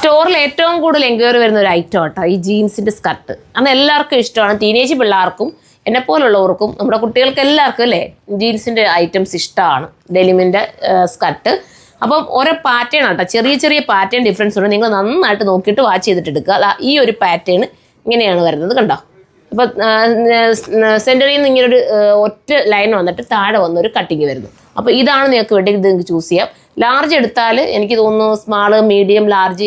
സ്റ്റോറിൽ ഏറ്റവും കൂടുതൽ എൻക്വയറി വരുന്ന ഒരു ഐറ്റം കേട്ടോ ഈ ജീൻസിൻ്റെ സ്കർട്ട്. അന്ന് എല്ലാവർക്കും ഇഷ്ടമാണ്, ടീനേജ് പിള്ളേർക്കും എന്നെപ്പോലുള്ളവർക്കും നമ്മുടെ കുട്ടികൾക്ക് എല്ലാവർക്കും അല്ലേ ജീൻസിൻ്റെ ഐറ്റംസ് ഇഷ്ടമാണ്. ഡെനിമിൻ്റെ സ്കർട്ട്. അപ്പം ഓരോ പാറ്റേൺ ആട്ടോ, ചെറിയ ചെറിയ പാറ്റേൺ ഡിഫറൻസ് ഉണ്ട്. നിങ്ങൾ നന്നായിട്ട് നോക്കിയിട്ട് വാച്ച് ചെയ്തിട്ട് എടുക്കുക. ഈ ഒരു പാറ്റേൺ ഇങ്ങനെയാണ് വരുന്നത് കണ്ടോ. ഇപ്പോൾ സെൻറ്ററിൽ നിന്ന് ഇങ്ങനൊരു ഒറ്റ ലൈൻ വന്നിട്ട് താഴെ വന്നൊരു കട്ടിങ് വരുന്നു. അപ്പോൾ ഇതാണ് നിങ്ങൾക്ക് വേണ്ടി ഇത് നിങ്ങൾക്ക് ചൂസ് ചെയ്യാം. ലാർജ് എടുത്താൽ എനിക്ക് തോന്നുന്നു സ്മാള്, മീഡിയം, ലാർജ്,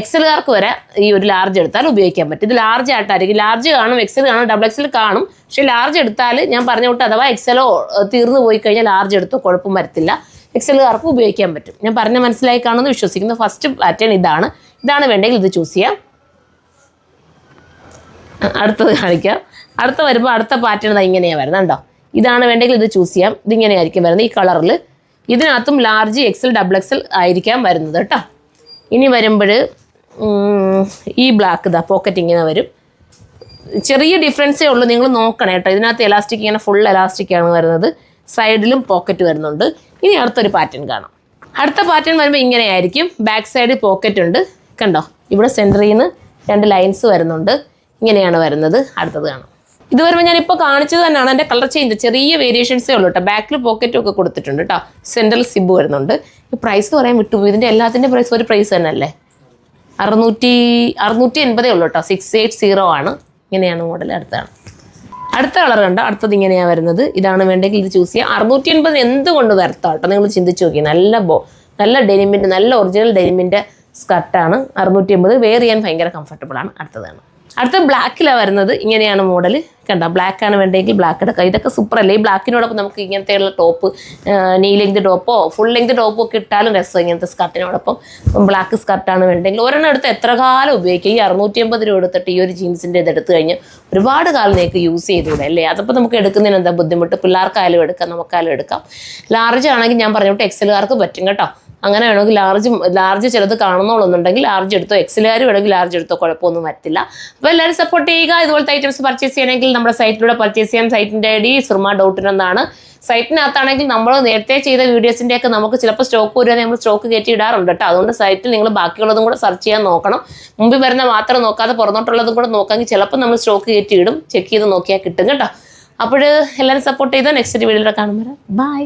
എക്സലുകാർക്ക് വരെ ഈ ഒരു ലാർജ് എടുത്താൽ ഉപയോഗിക്കാൻ പറ്റും. ഇത് ലാർജ് ആയിട്ടായിരിക്കും. ലാർജ് കാണും, എക്സൽ കാണും, ഡബിൾ എക്സൽ കാണും. പക്ഷേ ലാർജ് എടുത്താൽ ഞാൻ പറഞ്ഞ വിട്ട് അഥവാ എക്സലോ തീർന്നു പോയി കഴിഞ്ഞാൽ ലാർജ് എടുത്തോ കുഴപ്പം വരത്തില്ല. എക്സലുകാർക്ക് ഉപയോഗിക്കാൻ പറ്റും. ഞാൻ പറഞ്ഞ മനസ്സിലായി കാണുമെന്ന് വിശ്വസിക്കുന്നു. ഫസ്റ്റ് പാറ്റേൺ ഇതാണ് വേണ്ടെങ്കിൽ ഇത് ചൂസ് ചെയ്യാം. അടുത്തത് കാണിക്കാം. വരുമ്പോൾ അടുത്ത പാറ്റേൺ ഇങ്ങനെയാണ് വരുന്നത് കണ്ടോ. ഇതാണ് വേണ്ടെങ്കിൽ ഇത് ചൂസ് ചെയ്യാം. ഇതിങ്ങനെയായിരിക്കും വരുന്നത് ഈ കളറിൽ. ഇതിനകത്തും ലാർജ്, എക്സൽ, ഡബിൾ എക്സൽ ആയിരിക്കാം വരുന്നത് കേട്ടോ. ഇനി വരുമ്പോൾ ഈ ബ്ലാക്ക് പോക്കറ്റ് ഇങ്ങനെ വരും. ചെറിയ ഡിഫറൻസേ ഉള്ളൂ, നിങ്ങൾ നോക്കണം കേട്ടോ. ഇതിനകത്ത് എലാസ്റ്റിക് ഇങ്ങനെ ഫുൾ എലാസ്റ്റിക്കാണ് വരുന്നത്. സൈഡിലും പോക്കറ്റ് വരുന്നുണ്ട്. ഇനി അടുത്തൊരു പാറ്റേൺ കാണാം. അടുത്ത പാറ്റേൺ വരുമ്പോൾ ഇങ്ങനെയായിരിക്കും. ബാക്ക് സൈഡ് പോക്കറ്റ് ഉണ്ട് കണ്ടോ. ഇവിടെ സെൻറ്ററിൽ നിന്ന് 2 ലൈൻസ് വരുന്നുണ്ട്. ഇങ്ങനെയാണ് വരുന്നത്. അടുത്തത് കാണാം. ഇത് വരുമ്പോൾ ഞാനിപ്പോൾ കാണിച്ചത് തന്നെയാണ്. എൻ്റെ കളർ ചേഞ്ച് ചെറിയ വേരിയേഷൻസേ ഉള്ളൂ കേട്ടോ. ബാക്കിൽ പോക്കറ്റും ഒക്കെ കൊടുത്തിട്ടുണ്ട് കേട്ടോ. സെൻട്രൽ സിബ് വരുന്നുണ്ട്. ഈ പ്രൈസ് പറയാൻ വിട്ടുപോയി. ഇതിൻ്റെ എല്ലാത്തിൻ്റെ പ്രൈസ് ഒരു പ്രൈസ് തന്നെ അല്ലേ. 680 ഉള്ളൂ കേട്ടോ. 680 ആണ്. ഇങ്ങനെയാണ് മോഡൽ. അടുത്ത കളർ കണ്ടോ. അടുത്തത് ഇങ്ങനെയാണ് വരുന്നത്. ഇതാണ് വേണ്ടെങ്കിൽ ഇത് ചൂസ് ചെയ്യാം. 680 എന്തുകൊണ്ട് വരത്താം കേട്ടോ. നിങ്ങൾ ചിന്തിച്ച് നോക്കി. നല്ല ഡെനിമിൻ്റെ, നല്ല ഒറിജിനൽ ഡെനിമിൻ്റെ സ്കർട്ടാണ്. 680 വെയർ ചെയ്യാൻ ഭയങ്കര കംഫർട്ടബിളാണ്. അടുത്ത ബ്ലാക്കിലാണ് വരുന്നത്. ഇങ്ങനെയാണ് മോഡൽ കണ്ടോ. ബ്ലാക്കാണ് വേണ്ടെങ്കിൽ ബ്ലാക്ക് എടുക്കാം. ഇതൊക്കെ സൂപ്പർ അല്ലേ. ഈ ബ്ലാക്കിനോടൊപ്പം നമുക്ക് ഇങ്ങനത്തെയുള്ള ടോപ്പ്, നീ ലെങ്ത് ടോപ്പോ ഫുൾ ലെങ്ത് ടോപ്പോ ഒക്കെ ഇട്ടാലും രസം. ഇങ്ങനത്തെ സ്കർട്ടിനോടൊപ്പം ബ്ലാക്ക് സ്കർട്ടാണ് വേണ്ടെങ്കിൽ ഒരെണ്ണം എടുത്ത് എത്ര കാലം ഉപയോഗിക്കുക. ഈ 680 രൂപ എടുത്തിട്ട് ഈ ഒരു ജീൻസിൻ്റെ ഇത് എടുത്തു കഴിഞ്ഞാൽ ഒരുപാട് കാലം നിങ്ങൾക്ക് യൂസ് ചെയ്തുകൂടെ അല്ലേ. അതപ്പോൾ നമുക്ക് എടുക്കുന്നതിന് എന്താ ബുദ്ധിമുട്ട്. പിള്ളേർക്കായാലും എടുക്കാം, നമുക്കായാലും എടുക്കാം. ലാർജ് ആണെങ്കിൽ ഞാൻ പറഞ്ഞോട്ട് എക്സലുകാർക്ക് പറ്റും കേട്ടോ. അങ്ങനെ വേണമെങ്കിൽ ലാർജ് ചിലത് കാണുന്നോളൊന്നുണ്ടെങ്കിൽ ലാർജ് എടുത്തോ. എക്സലുകാർ വേണമെങ്കിൽ ലാർജ് എടുത്തോ, കുഴപ്പമൊന്നും വരത്തില്ല. അപ്പോൾ എല്ലാവരും സപ്പോർട്ട് ചെയ്യുക. ഇതുപോലത്തെ ഐറ്റംസ് പർച്ചേസ് ചെയ്യണമെങ്കിൽ നമ്മുടെ സൈറ്റിലൂടെ പർച്ചേസ് ചെയ്യാം. സൈറ്റിൻ്റെ ID surma.in എന്നാണ്. സൈറ്റിനകത്താണെങ്കിൽ നമ്മൾ നേരത്തെ ചെയ്ത വീഡിയോസിൻ്റെയൊക്കെ നമുക്ക് ചിലപ്പോൾ സ്റ്റോക്ക് വരുവാൻ നമ്മൾ സ്റ്റോക്ക് കയറ്റി ഇടാറുണ്ട് കേട്ടോ. അതുകൊണ്ട് സൈറ്റിൽ നിങ്ങൾ ബാക്കിയുള്ളതും കൂടെ സെർച്ച് ചെയ്യാൻ നോക്കണം. മുമ്പിൽ വരുന്ന മാത്രം നോക്കാതെ പുറത്തോട്ടുള്ളതും കൂടെ നോക്കാമെങ്കിൽ ചിലപ്പോൾ നമ്മൾ സ്റ്റോക്ക് കയറ്റി ഇടും. ചെക്ക് ചെയ്ത് നോക്കിയാൽ കിട്ടും കേട്ടോ. അപ്പോൾ എല്ലാവരും സപ്പോർട്ട് ചെയ്തോ. നെക്സ്റ്റ് വീഡിയോയിൽ കാണുമ്പോൾ ബൈ.